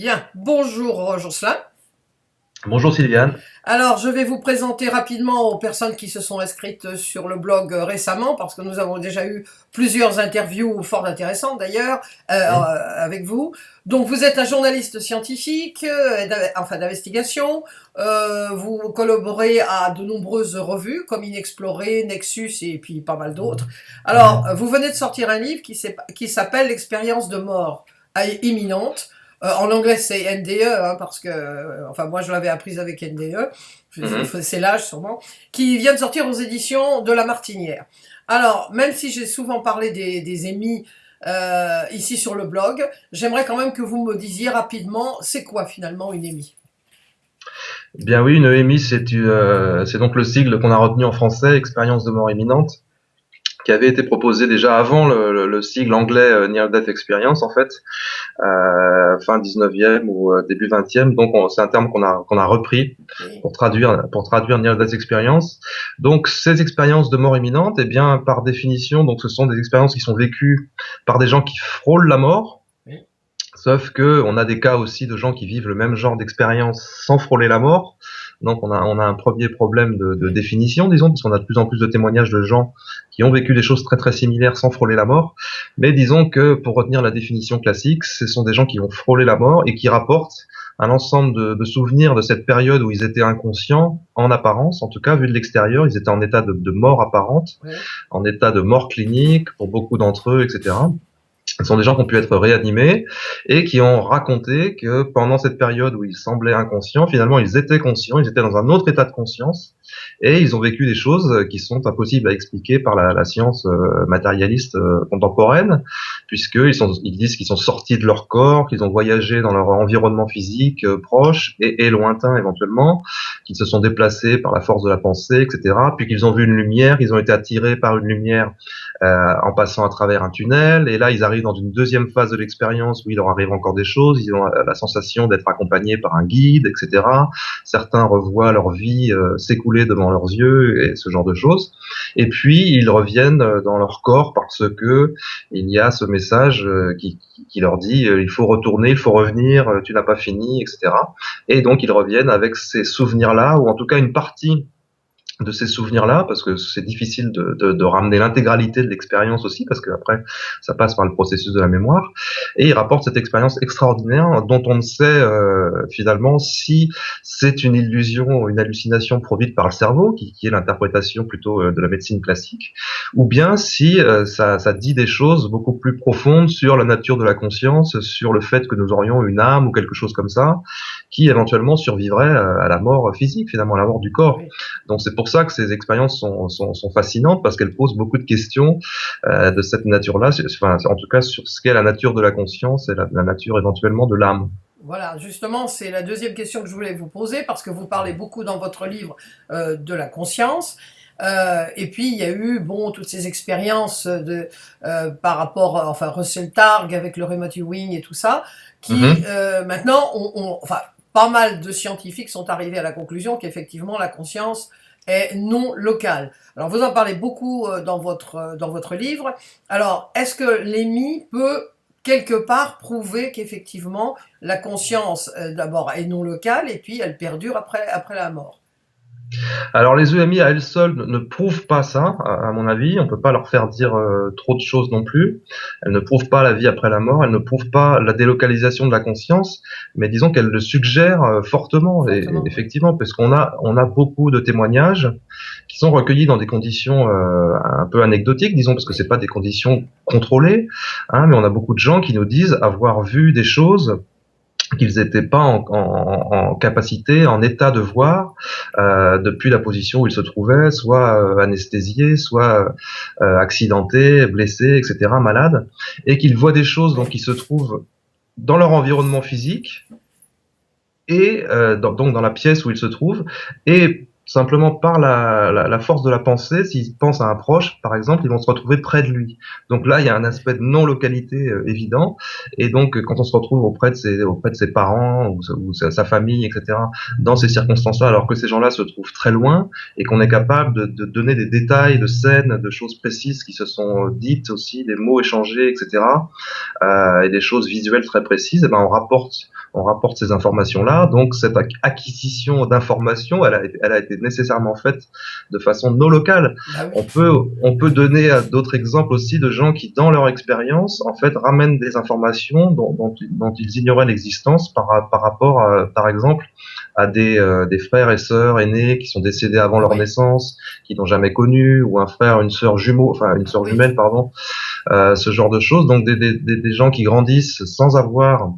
Bien, bonjour Jocelyn. Bonjour Sylviane. Alors, je vais vous présenter rapidement aux personnes qui se sont inscrites sur le blog récemment, parce que nous avons déjà eu plusieurs interviews fort intéressantes d'ailleurs Oui. avec vous. Donc, vous êtes un journaliste scientifique, d'investigation. Vous collaborez à de nombreuses revues comme Inexploré, Nexus et puis pas mal d'autres. Alors, Mhm. vous venez de sortir un livre qui s'appelle L'expérience de mort imminente. En anglais, c'est NDE, hein, parce que, moi, je l'avais apprise avec NDE, Mhm. c'est l'âge sûrement, qui vient de sortir aux éditions de La Martinière. Alors, même si j'ai souvent parlé des émis ici sur le blog, j'aimerais quand même que vous me disiez rapidement, c'est quoi finalement une émie? Bien oui, une EMI, c'est donc le sigle qu'on a retenu en français, expérience de mort imminente, qui avait été proposé déjà avant le sigle anglais Near Death Experience en fait, fin 19e ou début 20e. Donc c'est un terme qu'on a repris Oui. pour traduire Near Death Experience. Donc ces expériences de mort imminente, eh bien par définition, donc ce sont des expériences qui sont vécues par des gens qui frôlent la mort. Oui. Sauf que on a des cas aussi de gens qui vivent le même genre d'expérience sans frôler la mort. Donc on a un premier problème de Oui. définition, disons, parce qu'on a de plus en plus de témoignages de gens qui ont vécu des choses très très similaires sans frôler la mort. Mais disons que pour retenir la définition classique, ce sont des gens qui ont frôlé la mort et qui rapportent un ensemble de souvenirs de cette période où ils étaient inconscients, en apparence, en tout cas vu de l'extérieur, ils étaient en état de mort apparente, Oui. en état de mort clinique pour beaucoup d'entre eux, etc. Ce sont des gens qui ont pu être réanimés et qui ont raconté que pendant cette période où ils semblaient inconscients, finalement ils étaient conscients, ils étaient dans un autre état de conscience et ils ont vécu des choses qui sont impossibles à expliquer par la science matérialiste contemporaine, puisqu'ils disent qu'ils sont sortis de leur corps, qu'ils ont voyagé dans leur environnement physique proche et lointain éventuellement, qu'ils se sont déplacés par la force de la pensée, etc. Puis qu'ils ont vu une lumière, ils ont été attirés par une lumière en passant à travers un tunnel. Et là, ils arrivent dans une deuxième phase de l'expérience où il leur arrive encore des choses. Ils ont la sensation d'être accompagnés par un guide, etc. Certains revoient leur vie s'écouler devant leurs yeux et ce genre de choses. Et puis, ils reviennent dans leur corps parce que il y a ce message qui leur dit il faut retourner, il faut revenir, tu n'as pas fini, etc. Et donc, ils reviennent avec ces souvenirs-là, ou en tout cas une partie de ces souvenirs-là, parce que c'est difficile de ramener l'intégralité de l'expérience aussi, parce que après ça passe par le processus de la mémoire, et il rapporte cette expérience extraordinaire dont on ne sait finalement si c'est une illusion ou une hallucination produite par le cerveau, qui est l'interprétation plutôt de la médecine classique, ou bien si ça dit des choses beaucoup plus profondes sur la nature de la conscience, sur le fait que nous aurions une âme ou quelque chose comme ça, qui éventuellement survivrait à la mort physique, finalement à la mort du corps. Oui. Donc c'est pour ça que ces expériences sont fascinantes, parce qu'elles posent beaucoup de questions de cette nature-là, enfin, en tout cas sur ce qu'est la nature de la conscience et la nature éventuellement de l'âme. Voilà, justement, c'est la deuxième question que je voulais vous poser, parce que vous parlez beaucoup dans votre livre de la conscience. Et puis il y a eu toutes ces expériences par rapport Russell Targ avec le remote viewing et tout ça, qui Mhm. maintenant pas mal de scientifiques sont arrivés à la conclusion qu'effectivement la conscience est non locale. Alors vous en parlez beaucoup dans votre livre. Alors est-ce que l'EMI peut quelque part prouver qu'effectivement la conscience d'abord est non locale et puis elle perdure après la mort? Alors les EMI à elles seules ne prouvent pas ça, à mon avis. On peut pas leur faire dire trop de choses non plus. Elles ne prouvent pas la vie après la mort. Elles ne prouvent pas la délocalisation de la conscience. Mais disons qu'elles le suggèrent fortement. Et Fortement, oui. effectivement, parce qu'on a beaucoup de témoignages qui sont recueillis dans des conditions un peu anecdotiques, disons, parce que Oui. c'est pas des conditions contrôlées, hein, mais on a beaucoup de gens qui nous disent avoir vu des choses qu'ils n'étaient pas en capacité, en état de voir, depuis la position où ils se trouvaient, soit anesthésiés, soit accidentés, blessés, etc., malades, et qu'ils voient des choses donc qui se trouvent dans leur environnement physique et donc dans la pièce où ils se trouvent, et simplement par la force de la pensée. S'ils pensent à un proche, par exemple, ils vont se retrouver près de lui. Donc là, il y a un aspect de non-localité évident. Et donc, quand on se retrouve auprès de ses parents ou sa famille, etc., dans ces circonstances-là, alors que ces gens-là se trouvent très loin et qu'on est capable de donner des détails de scènes, de choses précises qui se sont dites aussi, des mots échangés, etc., et des choses visuelles très précises, et ben on rapporte ces informations-là. Donc cette acquisition d'informations, elle a été nécessairement faite de façon non locale. Bah oui. On peut donner d'autres exemples aussi de gens qui, dans leur expérience, en fait, ramènent des informations dont ils ignoraient l'existence par rapport, par exemple, à des frères et sœurs aînés qui sont décédés avant leur Oui. naissance, qui n'ont jamais connu, ou un frère, une sœur une sœur Oui. jumelle, pardon, ce genre de choses. Donc des gens qui grandissent sans avoir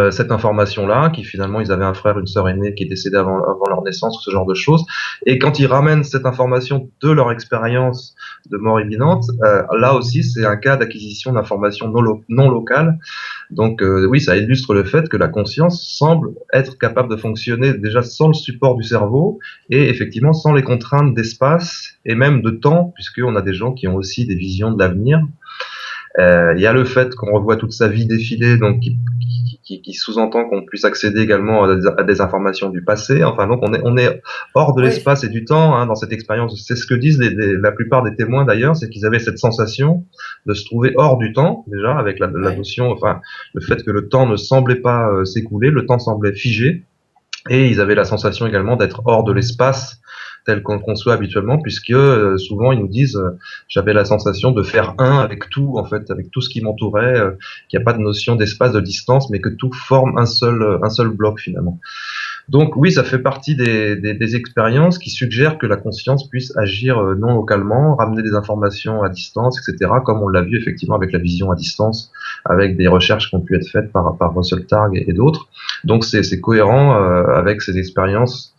cette information-là, qui finalement ils avaient un frère, une sœur aînée qui est décédé avant leur naissance, ou ce genre de choses. Et quand ils ramènent cette information de leur expérience de mort imminente, là aussi c'est un cas d'acquisition d'informations non locales. Donc oui, ça illustre le fait que la conscience semble être capable de fonctionner déjà sans le support du cerveau et effectivement sans les contraintes d'espace et même de temps, puisqu'on a des gens qui ont aussi des visions de l'avenir. Il y a le fait qu'on revoit toute sa vie défiler, donc qui sous-entend qu'on puisse accéder également à des informations du passé. Enfin, donc on est hors de Oui. l'espace et du temps dans cette expérience. C'est ce que disent la plupart des témoins d'ailleurs, c'est qu'ils avaient cette sensation de se trouver hors du temps déjà, avec la Oui. notion, enfin, le fait que le temps ne semblait pas s'écouler, le temps semblait figé, et ils avaient la sensation également d'être hors de l'espace tel qu'on le conçoit habituellement, puisque souvent ils nous disent j'avais la sensation de faire un avec tout, en fait, avec tout ce qui m'entourait, qu'il n'y a pas de notion d'espace, de distance, mais que tout forme un seul bloc finalement. Donc oui, ça fait partie des expériences qui suggèrent que la conscience puisse agir non localement, ramener des informations à distance, etc., comme on l'a vu effectivement avec la vision à distance, avec des recherches qui ont pu être faites par Russell Targ et d'autres. Donc c'est cohérent avec ces expériences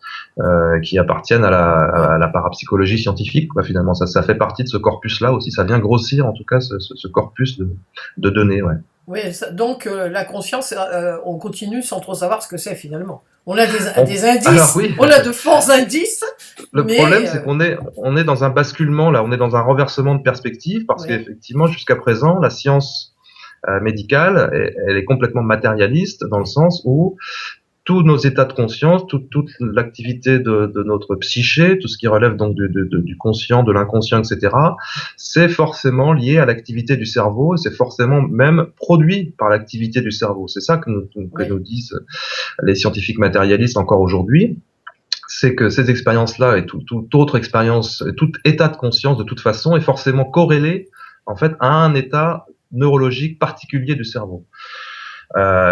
qui appartiennent à la parapsychologie scientifique, quoi, finalement. Ça fait partie de ce corpus-là aussi. Ça vient grossir, en tout cas, ce corpus de données, ouais. Oui, donc la conscience, on continue sans trop savoir ce que c'est finalement. On a des Alors indices, oui, on a de forts indices, le mais problème, c'est on est dans un basculement, là, on est dans un renversement de perspective, parce ouais. qu'effectivement, jusqu'à présent, la science médicale, elle est complètement matérialiste, dans le sens où tous nos états de conscience, toute l'activité de notre psyché, tout ce qui relève donc du conscient, de l'inconscient, etc., c'est forcément lié à l'activité du cerveau, et c'est forcément même produit par l'activité du cerveau. C'est ça que nous disent les scientifiques matérialistes encore aujourd'hui. C'est que ces expériences-là et toute autre expérience, tout état de conscience de toute façon est forcément corrélé en fait à un état neurologique particulier du cerveau.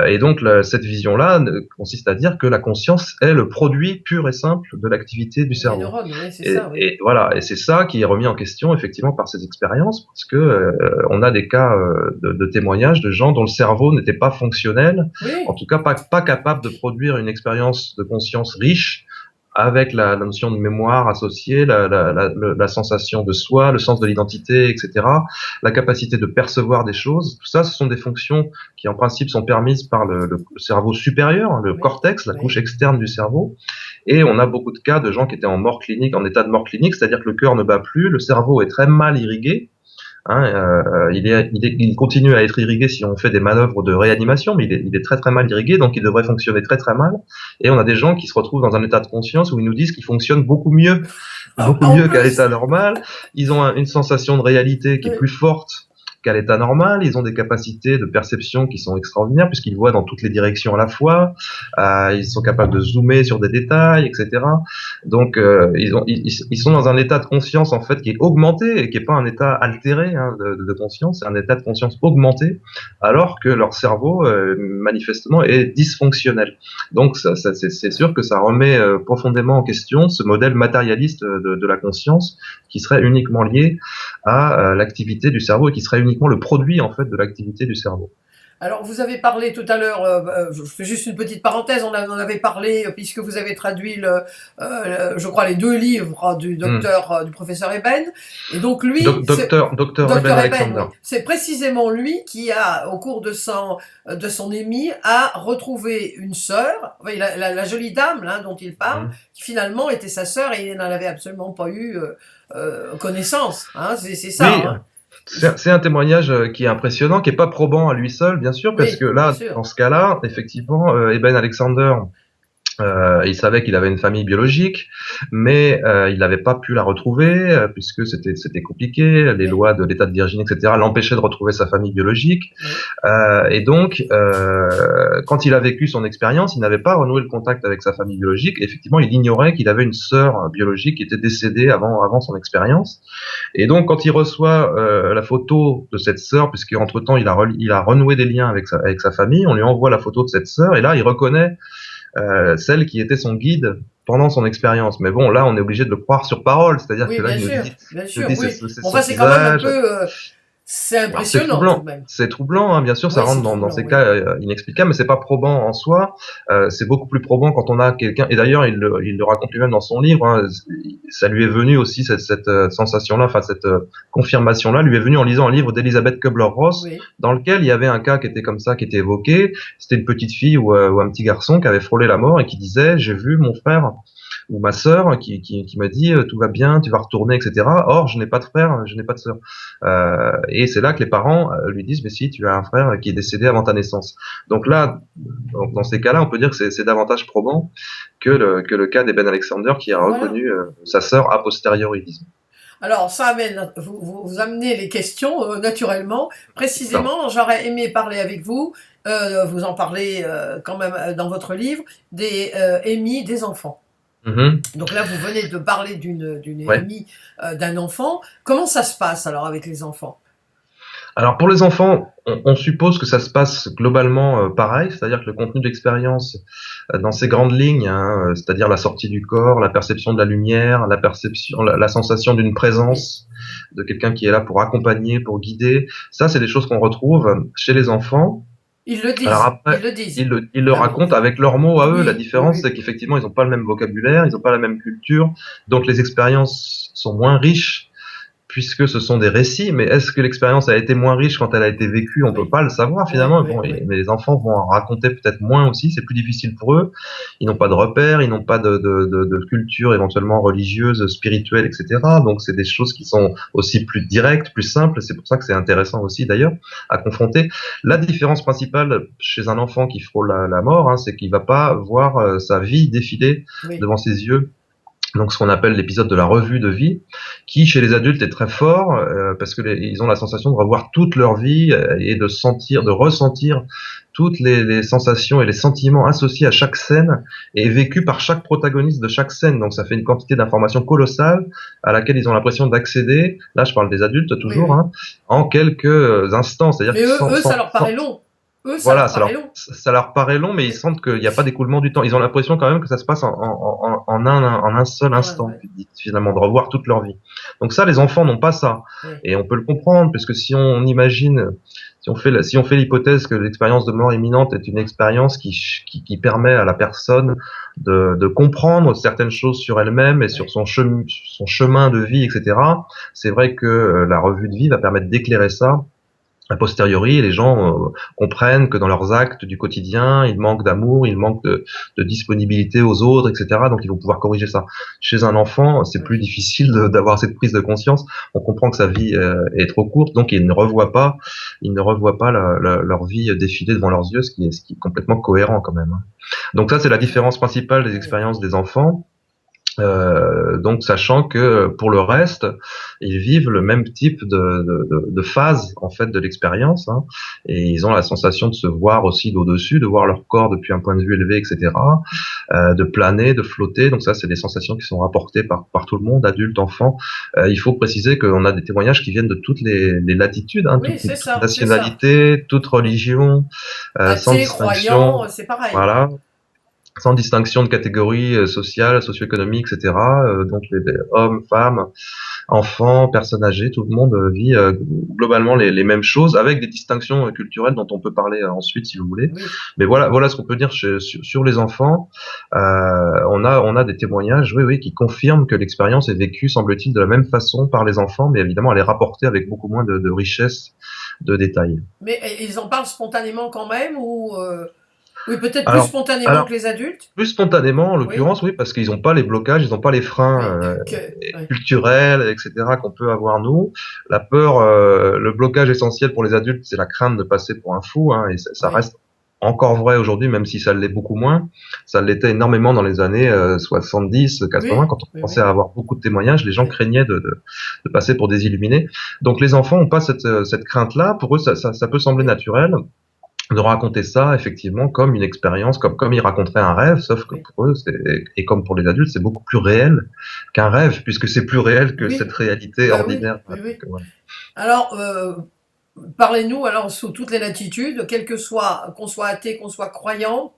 Et donc cette vision-là consiste à dire que la conscience est le produit pur et simple de l'activité du Des cerveau. neurones, oui, c'est ça, oui. Et voilà, et c'est ça qui est remis en question effectivement par ces expériences, parce que on a des cas de témoignages de gens dont le cerveau n'était pas fonctionnel, Oui, en tout cas pas capable de produire une expérience de conscience riche, avec la notion de mémoire associée, la sensation de soi, le sens de l'identité, etc., la capacité de percevoir des choses. Tout ça, ce sont des fonctions qui, en principe, sont permises par le cerveau supérieur, le oui, cortex, la oui, couche externe du cerveau. Et on a beaucoup de cas de gens qui étaient en mort clinique, en état de mort clinique, c'est-à-dire que le cœur ne bat plus, le cerveau est très mal irrigué. Il continue à être irrigué si on fait des manœuvres de réanimation, mais il est très très mal irrigué, donc il devrait fonctionner très très mal. Et on a des gens qui se retrouvent dans un état de conscience où ils nous disent qu'ils fonctionnent beaucoup en mieux qu'à plus, l'état normal. Ils ont une sensation de réalité qui est plus forte qu'à l'état normal. Ils ont des capacités de perception qui sont extraordinaires puisqu'ils voient dans toutes les directions à la fois. Ils sont capables de zoomer sur des détails, etc. Donc ils sont dans un état de conscience en fait qui est augmenté et qui est pas un état altéré de conscience, c'est un état de conscience augmenté, alors que leur cerveau manifestement est dysfonctionnel. Donc c'est sûr que ça remet profondément en question ce modèle matérialiste de la conscience qui serait uniquement lié à l'activité du cerveau et qui serait uniquement le produit en fait de l'activité du cerveau. Alors, vous avez parlé tout à l'heure, je fais juste une petite parenthèse, on avait parlé, puisque vous avez traduit, je crois, les 2 livres du Hmm. docteur, du professeur Eben. Et donc, lui, Docteur Eben docteur Eben, oui, Alexander. c'est précisément lui qui a, au cours de son émis, a retrouvé une sœur, oui, la jolie dame là, dont il parle, Hmm. qui finalement était sa sœur et il n'en avait absolument pas eu connaissance. Hein, c'est ça. Oui, Hein. c'est un témoignage qui est impressionnant, qui est pas probant à lui seul, bien sûr, parce que Oui, bien là, sûr. dans ce cas-là, effectivement, Eben Alexander, il savait qu'il avait une famille biologique, mais il n'avait pas pu la retrouver puisque c'était compliqué. Les Oui, lois de l'État de Virginie, etc., l'empêchaient de retrouver sa famille biologique. oui. Et donc, quand il a vécu son expérience, il n'avait pas renoué le contact avec sa famille biologique. Et effectivement, il ignorait qu'il avait une sœur biologique qui était décédée avant son expérience. Et donc, quand il reçoit la photo de cette sœur, puisqu'entre-temps, il a renoué des liens avec sa famille, on lui envoie la photo de cette sœur, et là, il reconnaît celle qui était son guide pendant son expérience. Mais bon, là, on est obligé de le croire sur parole, c'est-à-dire Oui, que là, bien il nous sûr, dit oui. c'est Bon, son enfin, c'est quand même un visage. peu, c'est Alors impressionnant tout de même. c'est troublant, hein, bien sûr, ça Oui, c'est rentre dans troublant, ces oui. cas inexplicables, mais c'est pas probant en soi. C'est beaucoup plus probant quand on a quelqu'un. Et d'ailleurs, il le raconte lui-même dans son livre. Hein, ça lui est venu aussi cette sensation-là, enfin cette confirmation-là, lui est venue en lisant un livre d'Elisabeth Kubler-Ross, Oui, dans lequel il y avait un cas qui était comme ça, qui était évoqué. C'était une petite fille ou un petit garçon qui avait frôlé la mort et qui disait j'ai vu mon frère ou ma sœur qui m'a dit tout va bien, tu vas retourner, etc. Or, je n'ai pas de frère, je n'ai pas de sœur. Et c'est là que les parents lui disent mais si, tu as un frère qui est décédé avant ta naissance. Donc là, dans ces cas-là, on peut dire que c'est davantage probant que le cas d'Eben Alexander qui a voilà. reconnu sa sœur a posteriori, disons. Alors, ça amène, vous amenez les questions naturellement. Ça. Précisément, j'aurais aimé parler avec vous, vous en parlez quand même dans votre livre, des émis des enfants. Mhm. Donc là, vous venez de parler d'une Ouais. émis d'un enfant. Comment ça se passe alors avec les enfants? Alors pour les enfants, on suppose que ça se passe globalement pareil, c'est-à-dire que le contenu de l'expérience dans ces grandes lignes, hein, c'est-à-dire la sortie du corps, la perception de la lumière, la perception, la sensation d'une Oui. présence de quelqu'un qui est là pour accompagner, pour guider, ça c'est des choses qu'on retrouve chez les enfants. Ils le Alors disent, ils après, le disent. ils le Ah oui, racontent avec leurs mots à eux. La oui, oui, différence, oui. c'est qu'effectivement, ils n'ont pas le même vocabulaire, ils n'ont pas la même culture, donc les expériences sont moins riches puisque ce sont des récits, mais est-ce que l'expérience a été moins riche quand elle a été vécue? On peut Oui, pas le savoir oui, finalement. oui, Bon, oui. mais les enfants vont en raconter peut-être moins aussi. C'est plus difficile pour eux. Ils n'ont pas de repères, ils n'ont pas de culture éventuellement religieuse, spirituelle, etc. Donc c'est des choses qui sont aussi plus directes, plus simples. C'est pour ça que c'est intéressant aussi d'ailleurs à confronter. La différence principale chez un enfant qui frôle la mort, hein, c'est qu'il va pas voir sa vie défiler Oui, devant ses yeux, donc ce qu'on appelle l'épisode de la revue de vie, qui chez les adultes est très fort parce que ils ont la sensation de revoir toute leur vie et de sentir, de ressentir toutes les sensations et les sentiments associés à chaque scène et vécus par chaque protagoniste de chaque scène. Donc ça fait une quantité d'informations colossales à laquelle ils ont l'impression d'accéder. Là, je parle des adultes oui, toujours, oui. hein, en quelques instants. C'est-à-dire Mais qu'ils eux, ça leur paraît long. Eux, ça voilà, leur paraît long. ça leur paraît long, mais ils sentent qu'il n'y a pas d'écoulement du temps. Ils ont l'impression quand même que ça se passe en un seul Ouais, instant, ouais, finalement, de revoir toute leur vie. Donc ça, les enfants n'ont pas ça. ouais. Et on peut le comprendre, puisque si on imagine, si on fait l'hypothèse que l'expérience de mort imminente est une expérience qui permet à la personne de comprendre certaines choses sur elle-même et sur Ouais. son chemin de vie, etc., c'est vrai que la revue de vie va permettre d'éclairer ça a posteriori, les gens comprennent que dans leurs actes du quotidien, ils manquent d'amour, ils manquent de disponibilité aux autres, etc. Donc ils vont pouvoir corriger ça. Chez un enfant, c'est plus Ouais. difficile d'avoir cette prise de conscience. On comprend que sa vie est trop courte, donc ils ne revoient pas leur vie défiler devant leurs yeux, ce qui est complètement cohérent quand même, hein. Donc ça, c'est la différence principale des Ouais. expériences des enfants. Donc, sachant que pour le reste, ils vivent le même type de phase en fait de l'expérience, hein, et ils ont la sensation de se voir aussi d'au-dessus, de voir leur corps depuis un point de vue élevé, etc., de planer, de flotter. Donc ça, c'est des sensations qui sont rapportées par tout le monde, adultes, enfants. Il faut préciser qu'on a des témoignages qui viennent de toutes les latitudes, hein, Oui, toute c'est ça. nationalité, toute religion, sans Athée, distinction. croyant, c'est pareil. Voilà, sans distinction de catégories sociales, socio-économiques, etc. Donc les hommes, femmes, enfants, personnes âgées, tout le monde vit globalement les mêmes choses, avec des distinctions culturelles dont on peut parler ensuite si vous voulez. Oui. Mais voilà ce qu'on peut dire sur les enfants. On a des témoignages, oui, qui confirment que l'expérience est vécue, semble-t-il, de la même façon par les enfants, mais évidemment, elle est rapportée avec beaucoup moins de richesse de détails. Mais ils en parlent spontanément quand même ou oui, peut-être plus Alors, spontanément alors que les adultes? plus spontanément, en Oui, l'occurrence, oui, parce qu'ils n'ont pas les blocages, ils n'ont pas les freins oui, oui, culturels, etc., qu'on peut avoir nous. La peur, le blocage essentiel pour les adultes, c'est la crainte de passer pour un fou, hein, et ça oui, reste encore vrai aujourd'hui, même si ça l'est beaucoup moins. Ça l'était énormément dans les années 70, 80, oui, quand on oui, commençait oui, à avoir beaucoup de témoignages, les gens oui. craignaient de passer pour des illuminés. Donc les enfants n'ont pas cette crainte-là. Pour eux, ça peut sembler Oui, naturel de raconter ça effectivement comme une expérience, comme ils raconteraient un rêve, sauf que oui, pour eux, et comme pour les adultes, c'est beaucoup plus réel qu'un rêve, puisque c'est plus réel que cette oui, réalité bah oui, ordinaire. oui, oui. Donc, voilà. Alors, parlez-nous alors sous toutes les latitudes, quel que soit, qu'on soit athée, qu'on soit croyant,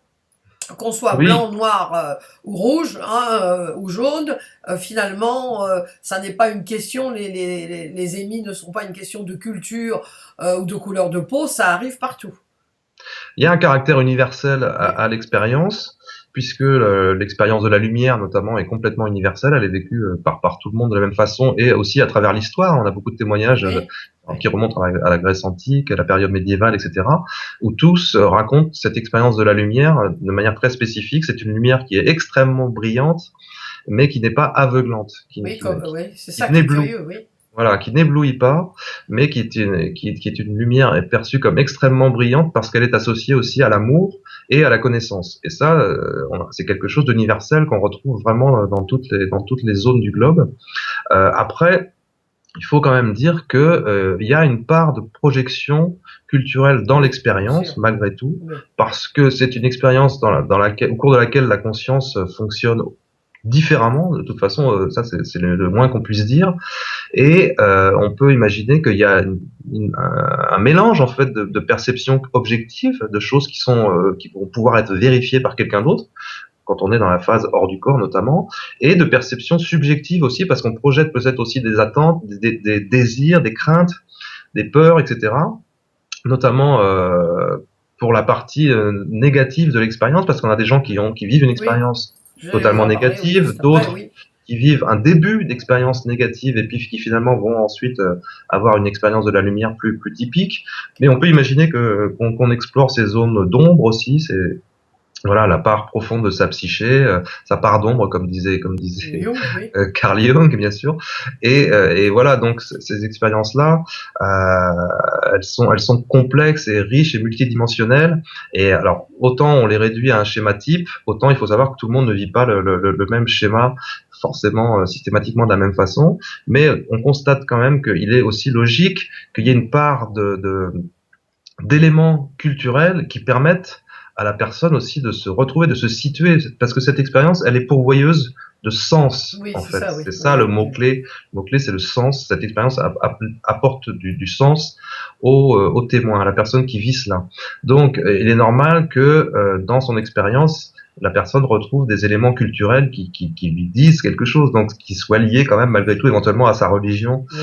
qu'on soit Oui, blanc, noir ou rouge hein, ou jaune, finalement, ça n'est pas une question, les émis ne sont pas une question de culture ou de couleur de peau, ça arrive partout. il y a un caractère universel Oui, à l'expérience, puisque l'expérience de la lumière, notamment, est complètement universelle. Elle est vécue par tout le monde de la même façon, et aussi à travers l'histoire. On a beaucoup de témoignages oui, oui, qui remontent à la Grèce antique, à la période médiévale, etc., où tous racontent cette expérience de la lumière de manière très spécifique. C'est une lumière qui est extrêmement brillante, mais qui n'est pas aveuglante, oui, oui, c'est qui ça qui est n'éblouit, curieux, oui. voilà, qui n'éblouit pas, mais qui est une lumière perçue comme extrêmement brillante parce qu'elle est associée aussi à l'amour et à la connaissance. Et ça, c'est quelque chose d'universel qu'on retrouve vraiment dans toutes les zones du globe. Après, il faut quand même dire que il y a une part de projection culturelle dans Oui, bien sûr, l'expérience, malgré tout, oui, parce que c'est une expérience dans laquelle, au cours de laquelle la conscience fonctionne différemment. De toute façon, ça c'est le moins qu'on puisse dire. Et on peut imaginer qu'il y a un mélange en fait de perceptions objectives, de choses qui vont pouvoir être vérifiées par quelqu'un d'autre quand on est dans la phase hors du corps notamment, et de perceptions subjectives aussi parce qu'on projette peut-être aussi des attentes, des désirs, des craintes, des peurs, etc. Notamment pour la partie négative de l'expérience, parce qu'on a des gens qui vivent une oui, expérience je vais vous totalement en parler, oui, négative, juste après, d'autres oui. qui vivent un début d'expérience négative et puis qui finalement vont ensuite avoir une expérience de la lumière plus typique. Mais on peut imaginer qu'on explore ces zones d'ombre aussi, voilà la part profonde de sa psyché, sa part d'ombre comme disait Jung, oui, Carl Jung bien sûr. Et voilà donc ces expériences là, elles sont complexes et riches et multidimensionnelles. Et alors autant on les réduit à un schéma type, autant il faut savoir que tout le monde ne vit pas le même schéma forcément systématiquement de la même façon. Mais on constate quand même qu'il est aussi logique qu'il y ait une part d'éléments culturels qui permettent à la personne aussi de se retrouver, de se situer, parce que cette expérience, elle est pourvoyeuse de sens, oui, en c'est fait. ça, oui, C'est oui, ça le oui, mot-clé. Le mot-clé, c'est le sens. Cette expérience apporte du sens au témoin, à la personne qui vit cela. Donc, il est normal que dans son expérience, la personne retrouve des éléments culturels qui lui disent quelque chose, donc qui soient liés quand même malgré tout éventuellement à sa religion oui,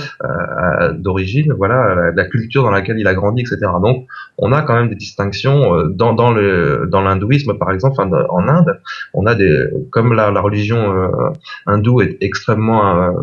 d'origine, voilà, la culture dans laquelle il a grandi, etc. Donc, on a quand même des distinctions dans l'hindouisme, par exemple, enfin, en Inde, on a comme la religion hindoue est extrêmement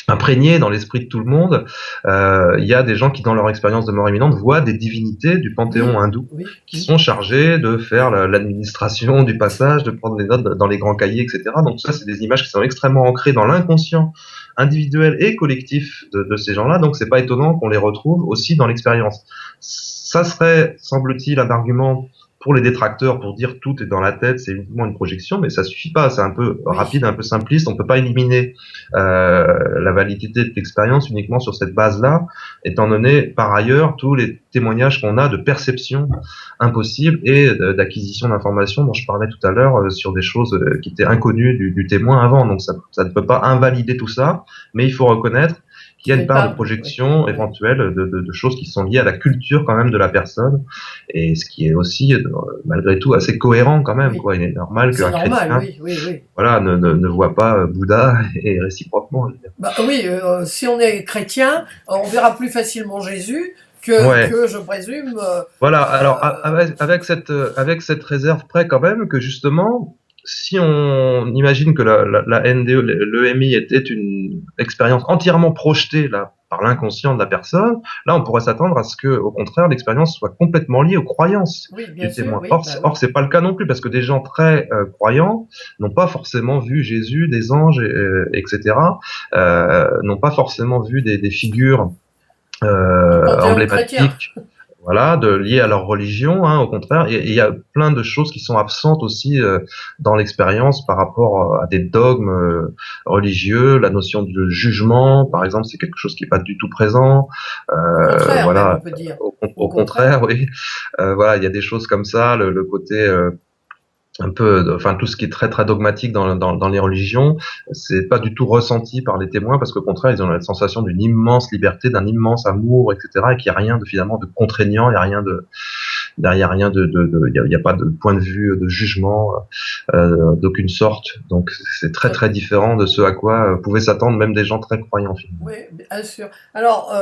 imprégnée dans l'esprit de tout le monde, il y a des gens qui, dans leur expérience de mort imminente, voient des divinités du panthéon oui, hindou oui, qui sont chargées de faire l'administration du passage, de prendre les notes dans les grands cahiers, etc. Donc ça, c'est des images qui sont extrêmement ancrées dans l'inconscient individuel et collectif de ces gens-là. Donc c'est pas étonnant qu'on les retrouve aussi dans l'expérience. Ça serait, semble-t-il, un argument pour les détracteurs pour dire tout est dans la tête, c'est uniquement une projection, mais ça suffit pas. C'est un peu oui, rapide, un peu simpliste. On peut pas éliminer la validité de l'expérience uniquement sur cette base-là, étant donné par ailleurs tous les témoignages qu'on a de perception impossible et d'acquisition d'informations dont je parlais tout à l'heure sur des choses qui étaient inconnues du témoin avant. Donc ça ne peut pas invalider tout ça, mais il faut reconnaître qu'il y a une part de Oui, projection oui. éventuelle de choses qui sont liées à la culture quand même de la personne, et ce qui est aussi malgré tout assez cohérent quand même, Oui. quoi. Il est normal C'est qu'un normal, chrétien, oui, oui, oui. voilà, ne voit pas Bouddha et réciproquement. Je veux dire. Bah, oui, si on est chrétien, on verra plus facilement Jésus Ouais. que je présume. Voilà, alors Euh, avec cette réserve près quand même que justement, si on imagine que la NDE, l'EMI était une expérience entièrement projetée là par l'inconscient de la personne, là on pourrait s'attendre à ce que, au contraire, l'expérience soit complètement liée aux croyances oui, bien du sûr, témoin. oui, bah Or oui. c'est pas le cas non plus parce que des gens très croyants n'ont pas forcément vu Jésus, des anges, etc. N'ont pas forcément vu des figures Du panthéon chrétien. emblématiques, voilà, liées à leur religion, hein, au contraire. Et il y a plein de choses qui sont absentes aussi dans l'expérience par rapport à des dogmes religieux. La notion de jugement, par exemple, c'est quelque chose qui est pas du tout présent. Au contraire, même, on Voilà, peut dire. Au au contraire. contraire, oui. Voilà, il y a des choses comme ça, le côté un peu, enfin tout ce qui est très très dogmatique dans les religions, c'est pas du tout ressenti par les témoins parce qu'au contraire ils ont la sensation d'une immense liberté, d'un immense amour, etc. Et qu'il y a rien de finalement de contraignant, il y a rien de, il y a rien il y a pas de point de vue de jugement d'aucune sorte. Donc c'est très très différent de ce à quoi pouvaient s'attendre même des gens très croyants finalement. Oui, bien sûr. Alors,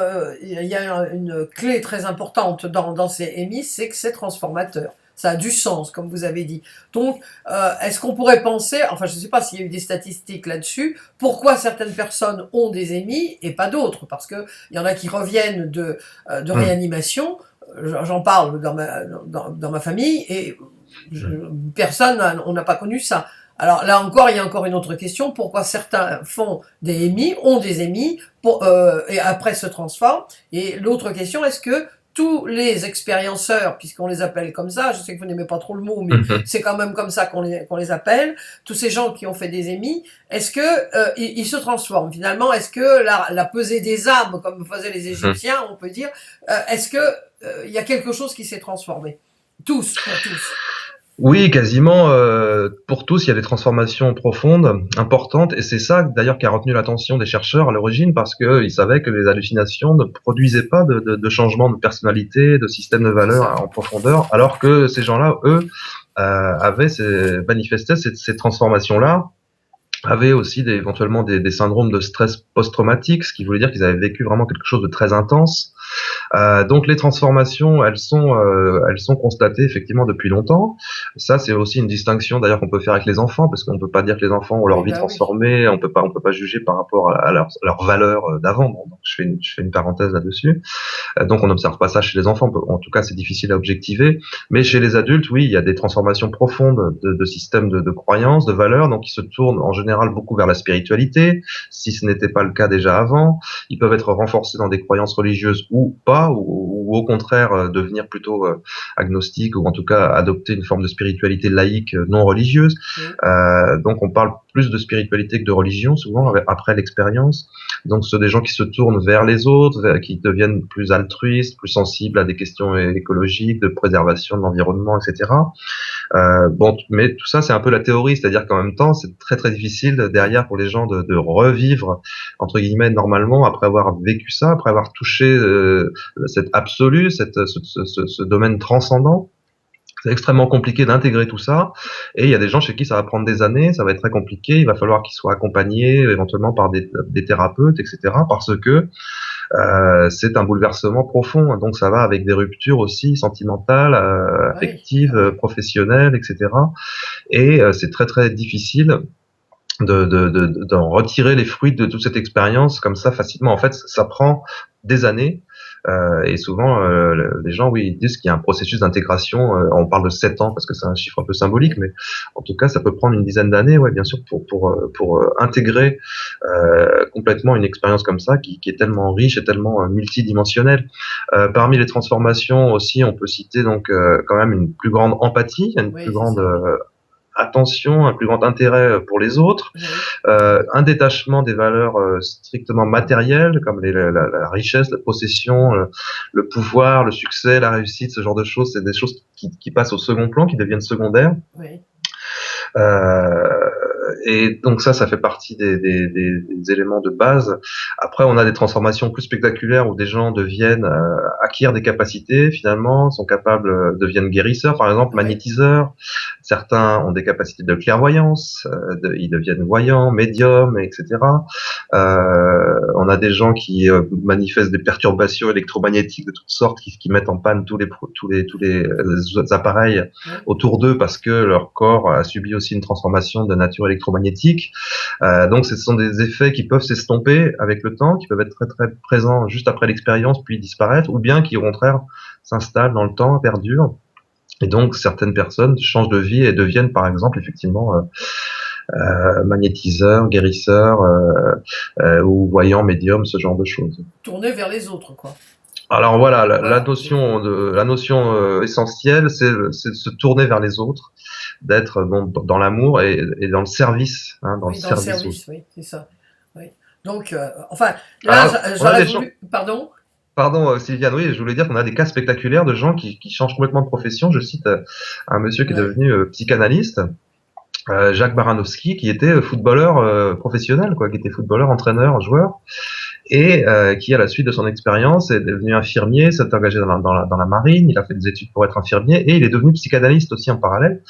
il y a une clé très importante dans ces émis, c'est que c'est transformateur. Ça a du sens, comme vous avez dit. Donc, est-ce qu'on pourrait penser, enfin, je ne sais pas s'il y a eu des statistiques là-dessus, pourquoi certaines personnes ont des émis et pas d'autres? Parce que il y en a qui reviennent de Hum, réanimation. J'en parle dans ma famille et je, hum, personne, on n'a pas connu ça. Alors là encore, il y a encore une autre question. Pourquoi certains font des émis, ont des émis, et après se transforment? Et l'autre question, est-ce que tous les expérienceurs, puisqu'on les appelle comme ça, je sais que vous n'aimez pas trop le mot, mais hum. c'est quand même comme ça qu'on les appelle, tous ces gens qui ont fait des émis, est-ce que ils se transforment finalement? Est-ce que la pesée des âmes, comme faisaient les Hum. Égyptiens, on peut dire, est-ce que il y a quelque chose qui s'est transformé? Tous, pour tous. Oui, quasiment pour tous, il y a des transformations profondes, importantes, et c'est ça d'ailleurs qui a retenu l'attention des chercheurs à l'origine, parce qu'ils savaient que les hallucinations ne produisaient pas de changement de personnalité, de système de C'est ça. valeurs en profondeur, alors que ces gens-là, eux, manifestaient ces transformations-là, avaient aussi éventuellement des syndromes de stress post-traumatique, ce qui voulait dire qu'ils avaient vécu vraiment quelque chose de très intense. Donc les transformations, elles sont constatées effectivement depuis longtemps. Ça, c'est aussi une distinction d'ailleurs qu'on peut faire avec les enfants, parce qu'on peut pas dire que les enfants ont leur Oui, vie bah oui. transformée, on peut pas juger par rapport à leur valeur d'avant. Bon, donc je fais une parenthèse là-dessus. Donc on n'observe pas ça chez les enfants. En tout cas, c'est difficile à objectiver. Mais chez les adultes, oui, il y a des transformations profondes de systèmes de croyances, de valeurs, donc qui se tournent en général beaucoup vers la spiritualité, si ce n'était pas le cas déjà avant. Ils peuvent être renforcés dans des croyances religieuses ou pas, ou au contraire devenir plutôt agnostiques, ou en tout cas adopter une forme de spiritualité laïque non religieuse. Oui, Donc on parle plus de spiritualité que de religion souvent oui. après l'expérience. Donc ce sont des gens qui se tournent vers les autres, qui deviennent plus altruistes, plus sensibles à des questions écologiques, de préservation de l'environnement, etc. Bon, mais tout ça c'est un peu la théorie, c'est-à-dire qu'en même temps c'est très très difficile derrière pour les gens de revivre entre guillemets normalement après avoir vécu ça, après avoir touché cet absolu, ce domaine transcendant. C'est extrêmement compliqué d'intégrer tout ça, et il y a des gens chez qui ça va prendre des années, ça va être très compliqué, il va falloir qu'ils soient accompagnés éventuellement par des thérapeutes, etc. Parce que c'est un bouleversement profond, donc ça va avec des ruptures aussi sentimentales, Ah oui, ah affectives, oui. professionnelles, etc. Et c'est très très difficile d'en retirer les fruits de toute cette expérience comme ça facilement. En fait, ça prend des années. Et souvent, les gens, oui, ils disent qu'il y a un processus d'intégration. On parle de 7 ans parce que c'est un chiffre un peu symbolique, Oui, mais en tout cas, ça peut prendre une dizaine d'années, ouais, bien sûr, pour intégrer complètement une expérience comme ça qui est tellement riche et tellement multidimensionnelle. Parmi les transformations aussi, on peut citer donc quand même une plus grande empathie, une plus oui, c'est grande ça, oui. attention, un plus grand intérêt pour les autres, Oui, un détachement des valeurs strictement matérielles comme la richesse, la possession, le pouvoir, le succès, la réussite, ce genre de choses, c'est des choses qui passent au second plan, qui deviennent secondaires. oui. Euh, et donc ça fait partie des éléments de base. Après, on a des transformations plus spectaculaires où des gens acquièrent des capacités, finalement, sont capables, deviennent guérisseurs, par exemple, Ouais. magnétiseurs. Certains ont des capacités de clairvoyance, ils deviennent voyants, médiums, etc. On a des gens qui manifestent des perturbations électromagnétiques de toutes sortes, qui mettent en panne tous les appareils Ouais. autour d'eux parce que leur corps a subi aussi une transformation de nature électromagnétique. Donc ce sont des effets qui peuvent s'estomper avec le temps, qui peuvent être très très présents juste après l'expérience puis disparaître, ou bien qui au contraire s'installent dans le temps, perdurent. Et donc certaines personnes changent de vie et deviennent par exemple effectivement magnétiseurs, guérisseurs ou voyants, médiums, ce genre de choses. Tourner vers les autres, quoi. Alors voilà, la Voilà. notion essentielle, c'est de se tourner vers les autres, d'être dans l'amour et dans le service, hein, dans le Oui, dans le service aux. service, oui, c'est ça. Oui. Donc, enfin, là, Alors, on a j'aurais des gens, voulu. Pardon? pardon Sylviane, oui, je voulais dire qu'on a des cas spectaculaires de gens qui changent complètement de profession. Je cite un monsieur qui est Ouais. devenu psychanalyste, Jacques Baranowski, qui était footballeur professionnel, quoi, qui était footballeur, entraîneur, joueur, et qui, à la suite de son expérience, est devenu infirmier, s'est engagé dans la marine, il a fait des études pour être infirmier, et il est devenu psychanalyste aussi en parallèle,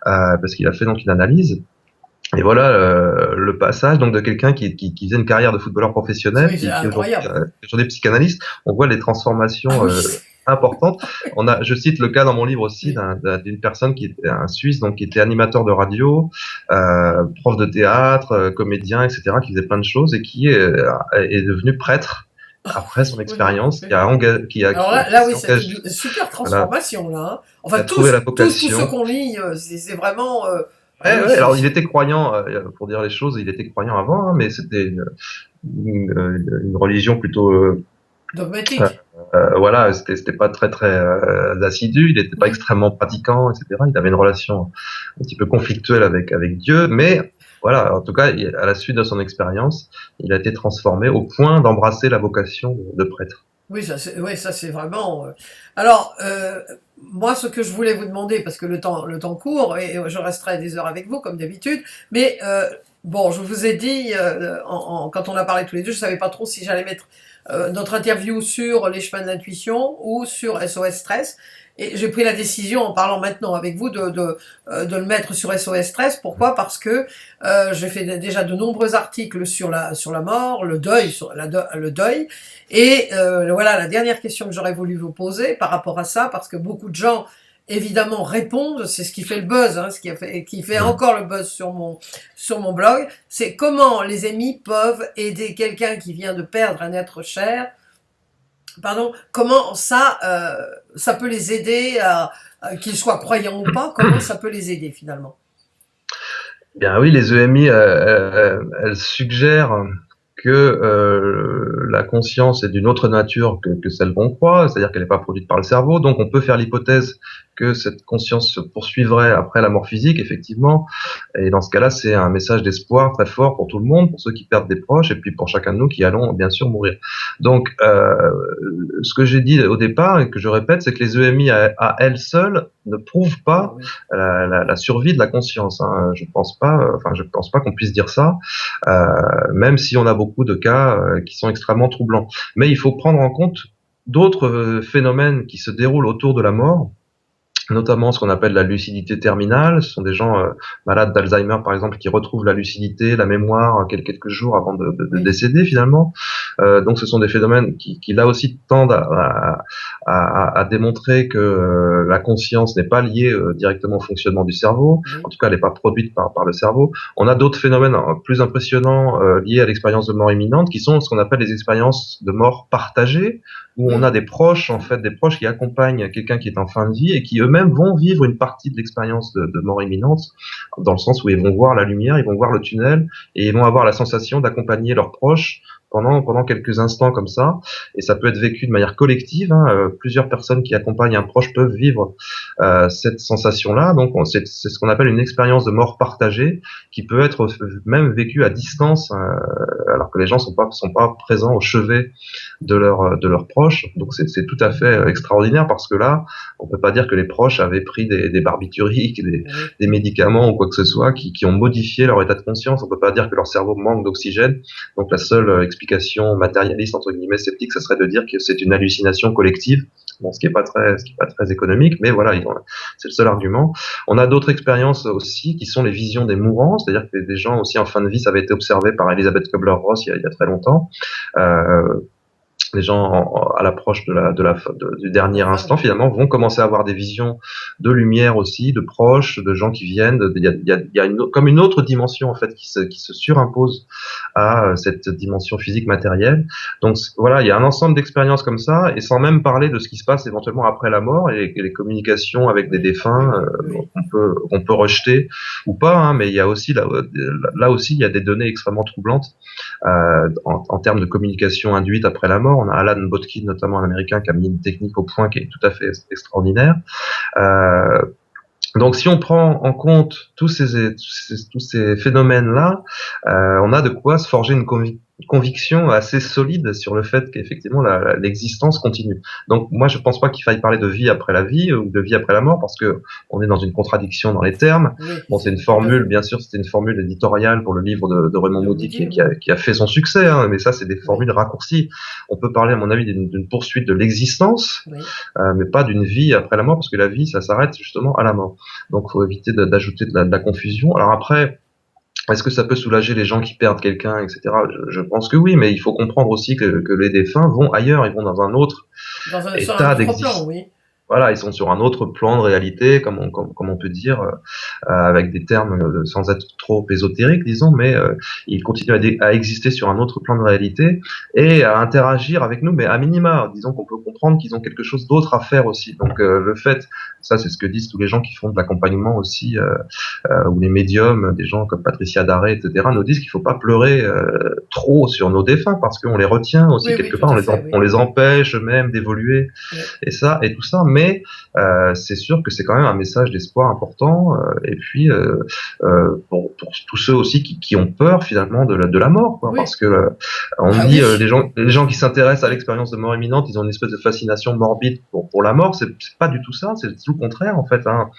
parce qu'il a fait donc une analyse. Et voilà le passage donc de quelqu'un qui faisait une carrière de footballeur professionnel, Oui, c'est qui incroyable. aujourd'hui est psychanalyste. On voit les Ah transformations oui. importantes. Je cite le cas dans mon livre aussi Oui. d'une personne qui était un Suisse, donc qui était animateur de radio, prof de théâtre, comédien, etc., qui faisait plein de choses et qui est devenu prêtre après son Oui, oui, expérience, oui. Alors là, qui là oui, s'est c'est engagé, une super voilà, transformation, là, hein. qui Enfin, a trouvé la tous ceux vocation. qu'on lit, c'est vraiment. Ah Ouais, oui, ouais, alors il était croyant, pour dire les choses, il était croyant avant, hein, mais c'était une religion plutôt, dogmatique. voilà, c'était pas très très assidu, il était pas Oui. extrêmement pratiquant, etc. Il avait une relation un petit peu conflictuelle avec Dieu, mais voilà, en tout cas, à la suite de son expérience, il a été transformé au point d'embrasser la vocation de prêtre. Oui, ouais, ça c'est vraiment. Alors, moi, ce que je voulais vous demander, parce que le temps court et je resterai des heures avec vous comme d'habitude, mais bon, je vous ai dit quand on a parlé tous les deux, je savais pas trop si j'allais mettre notre interview sur les chemins de l'intuition ou sur SOS Stress. Et j'ai pris la décision, en parlant maintenant avec vous, de le mettre sur SOS Stress. Pourquoi? Parce que j'ai fait déjà de nombreux articles sur la mort, le deuil, le deuil. Et voilà la dernière question que j'aurais voulu vous poser par rapport à ça, parce que beaucoup de gens évidemment répondent, c'est ce qui fait le buzz, hein, qui fait Mm. encore le buzz sur mon blog, c'est comment les amis peuvent aider quelqu'un qui vient de perdre un être cher. Pardon, comment ça peut les aider qu'ils soient croyants ou pas, comment ça peut les aider finalement? Bien oui, les EMI, elles suggèrent que la conscience est d'une autre nature que celle qu'on croit, c'est-à-dire qu'elle n'est pas produite par le cerveau. Donc on peut faire l'hypothèse que cette conscience se poursuivrait après la mort physique, effectivement. Et dans ce cas-là, c'est un message d'espoir très fort pour tout le monde, pour ceux qui perdent des proches, et puis pour chacun de nous qui allons bien sûr mourir. Donc ce que j'ai dit au départ et que je répète, c'est que les EMI à elles seules ne prouvent pas Oui. la survie de la conscience. Hein. Je pense pas qu'on puisse dire ça, même si on a beaucoup de cas qui sont extrêmement troublants. Mais il faut prendre en compte d'autres phénomènes qui se déroulent autour de la mort, notamment ce qu'on appelle la lucidité terminale. Ce sont des gens malades d'Alzheimer, par exemple, qui retrouvent la lucidité, la mémoire quelques jours avant de Oui. décéder finalement. Donc ce sont des phénomènes qui là aussi tendent à démontrer que la conscience n'est pas liée directement au fonctionnement du cerveau. Oui. En tout cas, elle n'est pas produite par le cerveau. On a d'autres phénomènes plus impressionnants liés à l'expérience de mort imminente, qui sont ce qu'on appelle les expériences de mort partagée, où on Oui. a des proches, en fait, des proches qui accompagnent quelqu'un qui est en fin de vie et qui eux-mêmes vont vivre une partie de l'expérience de mort imminente, dans le sens où ils vont voir la lumière, ils vont voir le tunnel et ils vont avoir la sensation d'accompagner leurs proches pendant quelques instants comme ça. Et ça peut être vécu de manière collective, hein. Plusieurs personnes qui accompagnent un proche peuvent vivre cette sensation-là. Donc, c'est ce qu'on appelle une expérience de mort partagée, qui peut être même vécue à distance, alors que les gens sont pas présents au chevet de leurs proches. Donc, c'est tout à fait extraordinaire, parce que là, on peut pas dire que les proches avaient pris des barbituriques, Oui. des médicaments ou quoi que ce soit qui ont modifié leur état de conscience. On peut pas dire que leur cerveau manque d'oxygène. Donc la seule explication matérialiste entre guillemets sceptique, ça serait de dire que c'est une hallucination collective. Bon, ce qui est pas très économique, mais voilà, c'est le seul argument. On a d'autres expériences aussi qui sont les visions des mourants, c'est-à-dire que des gens aussi en fin de vie, ça avait été observé par Elisabeth Kubler-Ross il y a très longtemps. Les gens à l'approche du dernier instant finalement vont commencer à avoir des visions de lumière aussi, de proches, de gens qui viennent. Il y a comme une autre dimension en fait qui se surimpose à cette dimension physique matérielle. Donc voilà, il y a un ensemble d'expériences comme ça, et sans même parler de ce qui se passe éventuellement après la mort et les communications avec des défunts qu'on peut rejeter ou pas, hein, mais il y a aussi là aussi il y a des données extrêmement troublantes en termes de communication induite après la mort. On a Alan Botkin, notamment un Américain, qui a mis une technique au point qui est tout à fait extraordinaire. Donc, si on prend en compte tous ces phénomènes-là, on a de quoi se forger une conviction assez solide sur le fait qu'effectivement l'existence continue. Donc, moi, je pense pas qu'il faille parler de vie après la vie ou de vie après la mort, parce que on est dans une contradiction dans les termes. Oui, bon, c'est une formule, bien sûr, c'était une formule éditoriale pour le livre de Raymond Moody qui a fait son succès, hein, mais ça, c'est des formules raccourcies. On peut parler, à mon avis, d'une poursuite de l'existence, mais pas d'une vie après la mort, parce que la vie, ça s'arrête justement à la mort. Donc, il faut éviter d'ajouter de la confusion. Alors après, est-ce que ça peut soulager les gens qui perdent quelqu'un, etc. Je pense que oui, mais il faut comprendre aussi que les défunts vont ailleurs, ils vont dans un autre état d'existence. Oui. Voilà, ils sont sur un autre plan de réalité, comme on peut dire, avec des termes sans être trop ésotériques, disons, mais ils continuent à exister sur un autre plan de réalité et à interagir avec nous, mais à minima, disons qu'on peut comprendre qu'ils ont quelque chose d'autre à faire aussi. Donc le fait, ça c'est ce que disent tous les gens qui font de l'accompagnement aussi, ou les médiums, des gens comme Patricia Daré, etc., nous disent qu'il faut pas pleurer trop sur nos défunts, parce qu'on les retient aussi quelque part, on les empêche même d'évoluer, et tout ça, mais c'est sûr que c'est quand même un message d'espoir important, et puis pour tous ceux aussi qui ont peur finalement de la mort, quoi, parce que on dit les gens qui s'intéressent à l'expérience de mort imminente, ils ont une espèce de fascination morbide pour la mort. C'est pas du tout ça, c'est tout le contraire en fait, hein.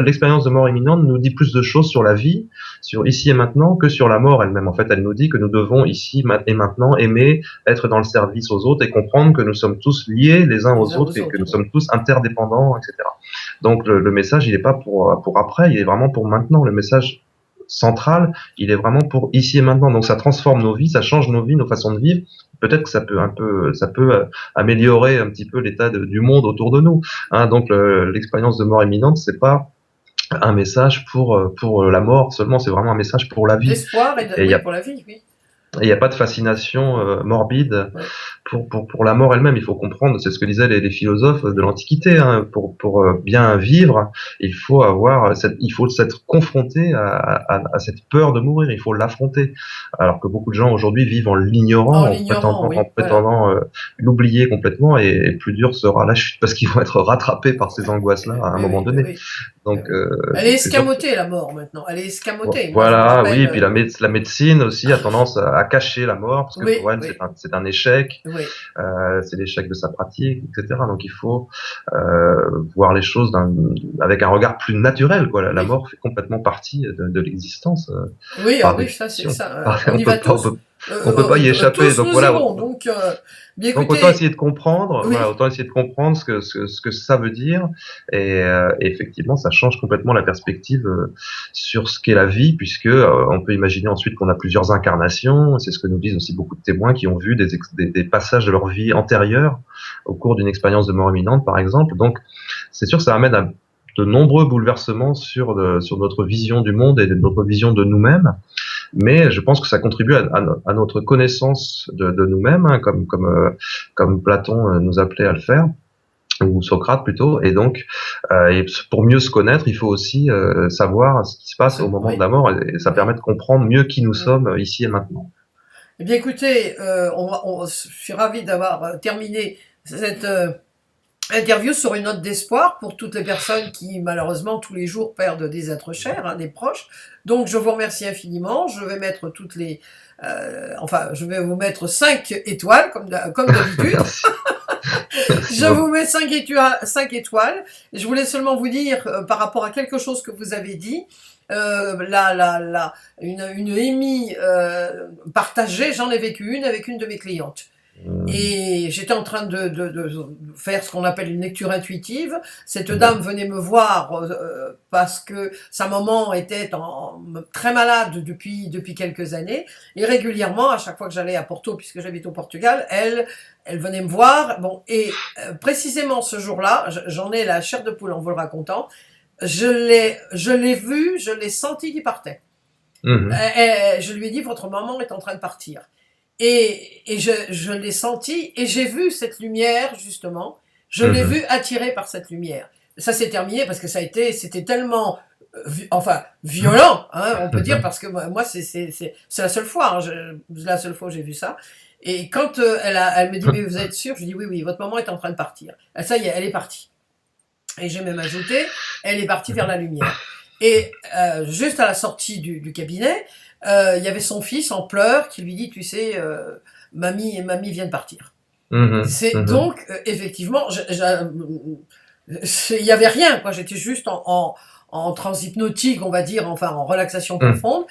L'expérience de mort imminente nous dit plus de choses sur la vie, sur ici et maintenant, que sur la mort elle-même. En fait, elle nous dit que nous devons ici et maintenant aimer, être dans le service aux autres et comprendre que nous sommes tous liés les uns aux autres et que nous sommes tous interdépendants, etc. Donc le message, il est pas pour après, il est vraiment pour maintenant. Le message central, il est vraiment pour ici et maintenant. Donc ça transforme nos vies, ça change nos vies, nos façons de vivre. Peut-être que ça peut améliorer un petit peu l'état du monde autour de nous, hein. Donc l'expérience de mort imminente, c'est pas un message pour la mort seulement, c'est vraiment un message pour la vie. L'espoir pour la vie, oui. Il n'y a pas de fascination morbide pour la mort elle-même. Il faut comprendre, c'est ce que disaient les philosophes de l'Antiquité, hein, pour bien vivre, il faut s'être confronté à cette peur de mourir, il faut l'affronter. Alors que beaucoup de gens aujourd'hui vivent en l'ignorant, en prétendant l'oublier complètement, et plus dur sera la chute, parce qu'ils vont être rattrapés par ces angoisses-là à un moment donné. Donc, elle est escamotée, la mort, maintenant. Elle est escamotée. Voilà, oui, et puis la médecine aussi a tendance à cacher la mort, parce que pour elle, c'est un échec, c'est l'échec de sa pratique, etc. Donc il faut voir les choses avec un regard plus naturel, quoi. La mort fait complètement partie de l'existence. Ça c'est ça. On y va tous. On peut pas y échapper. Donc voilà. Donc donc autant essayer de comprendre, autant essayer de comprendre ce que ça veut dire, et effectivement ça change complètement la perspective sur ce qu'est la vie, puisque on peut imaginer ensuite qu'on a plusieurs incarnations. C'est ce que nous disent aussi beaucoup de témoins qui ont vu des passages de leur vie antérieure au cours d'une expérience de mort imminente, par exemple. Donc c'est sûr que ça amène à de nombreux bouleversements sur notre vision du monde et notre vision de nous-mêmes. Mais je pense que ça contribue à notre connaissance de nous-mêmes, hein, comme Platon nous appelait à le faire, ou Socrate plutôt. Et donc, pour mieux se connaître, il faut aussi savoir ce qui se passe au moment de la mort, et ça permet de comprendre mieux qui nous sommes ici et maintenant. Eh bien, écoutez, je suis ravi d'avoir terminé Interview sur une note d'espoir pour toutes les personnes qui, malheureusement, tous les jours perdent des êtres chers, hein, des proches. Donc, je vous remercie infiniment. Je vais mettre toutes les... enfin, je vais vous mettre 5 étoiles, comme d'habitude. Je vous mets 5 étoiles. Je voulais seulement vous dire, par rapport à quelque chose que vous avez dit, une EMI partagée, j'en ai vécu une avec une de mes clientes. Et j'étais en train de faire ce qu'on appelle une lecture intuitive. Cette dame venait me voir parce que sa maman était très malade depuis quelques années. Et régulièrement, à chaque fois que j'allais à Porto, puisque j'habite au Portugal, elle venait me voir. Bon, et précisément ce jour-là, j'en ai la chair de poule en vous le racontant, je l'ai vu, je l'ai senti qu'il partait. Je lui ai dit, votre maman est en train de partir. Et je l'ai senti, et j'ai vu cette lumière, justement, je l'ai vu attiré par cette lumière. Ça s'est terminé parce que c'était tellement, violent, hein, on peut dire, parce que moi, c'est la seule fois, hein, la seule fois où j'ai vu ça. Et quand elle me dit, mais vous êtes sûr? Je dis, oui, votre maman est en train de partir. Et ça y est, elle est partie. Et j'ai même ajouté, elle est partie vers la lumière. Et juste à la sortie du cabinet, il y avait son fils en pleurs qui lui dit, tu sais, mamie vient de partir. Donc, effectivement, il y avait rien, quoi. J'étais juste en transe hypnotique, on va dire, enfin, en relaxation profonde.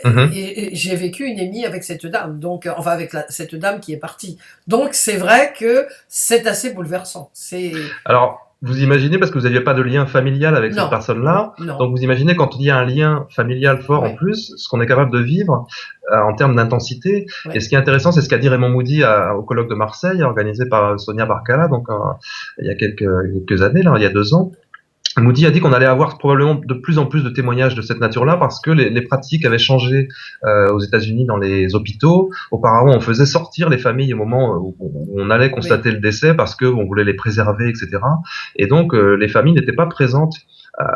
Et j'ai vécu une émie avec cette dame, donc, enfin, avec cette dame qui est partie. Donc, c'est vrai que c'est assez bouleversant. Alors, vous imaginez, parce que vous n'aviez pas de lien familial avec cette personne-là, donc vous imaginez quand il y a un lien familial fort en plus, ce qu'on est capable de vivre en termes d'intensité. Et ce qui est intéressant, c'est ce qu'a dit Raymond Moody au colloque de Marseille, organisé par Sonia Barcala, donc il y a quelques années, là, il y a 2 ans. Moody a dit qu'on allait avoir probablement de plus en plus de témoignages de cette nature-là parce que les pratiques avaient changé aux États-Unis dans les hôpitaux. Auparavant, on faisait sortir les familles au moment où on allait constater le décès parce que on voulait les préserver, etc. Et donc, les familles n'étaient pas présentes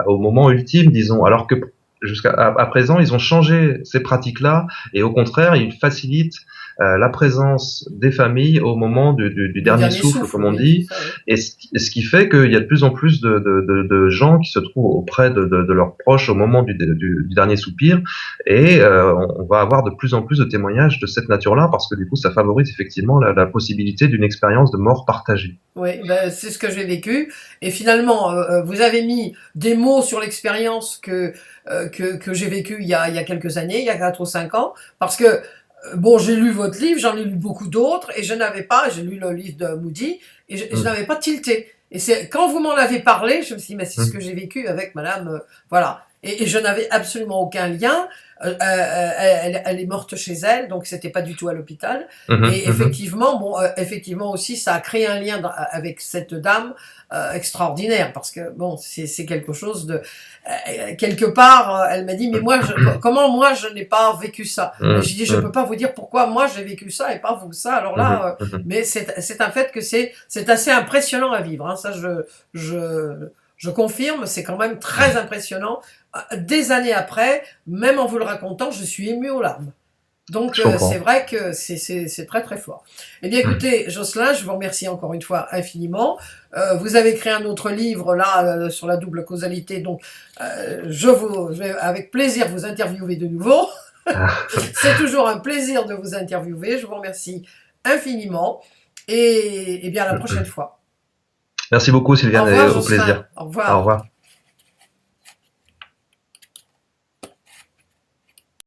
au moment ultime, disons, alors que jusqu'à présent, ils ont changé ces pratiques-là et au contraire, ils facilitent la présence des familles au moment du dernier souffle, comme on dit, et ce qui fait qu'il y a de plus en plus de gens qui se trouvent auprès de leurs proches au moment du dernier soupir, et on va avoir de plus en plus de témoignages de cette nature-là, parce que du coup, ça favorise effectivement la possibilité d'une expérience de mort partagée. Oui, ben, c'est ce que j'ai vécu, et finalement, vous avez mis des mots sur l'expérience que j'ai vécue il y a quelques années, il y a 4 ou 5 ans, parce que bon, j'ai lu votre livre, j'en ai lu beaucoup d'autres, et j'ai lu le livre de Moody, et je n'avais pas tilté. Et c'est quand vous m'en avez parlé, je me suis dit, mais c'est ce que j'ai vécu avec madame, voilà. Et je n'avais absolument aucun lien. Elle est morte chez elle, donc c'était pas du tout à l'hôpital. Et effectivement, effectivement aussi, ça a créé un lien avec cette dame extraordinaire, parce que bon, c'est quelque chose de quelque part. Elle m'a dit, mais moi, comment moi je n'ai pas vécu ça? J'ai dit, je peux pas vous dire pourquoi moi j'ai vécu ça et pas vous ça. Alors là, mais c'est un fait que c'est assez impressionnant à vivre. Hein. Ça, je confirme, c'est quand même très impressionnant. Des années après, même en vous le racontant, je suis émue aux larmes. Donc c'est vrai que c'est très très fort. Eh bien écoutez, Jocelyn, je vous remercie encore une fois infiniment. Vous avez écrit un autre livre là sur la double causalité, donc je vais avec plaisir vous interviewer de nouveau. C'est toujours un plaisir de vous interviewer. Je vous remercie infiniment et bien à la prochaine fois. Merci beaucoup Sylviane, et au plaisir. Au revoir. Au revoir.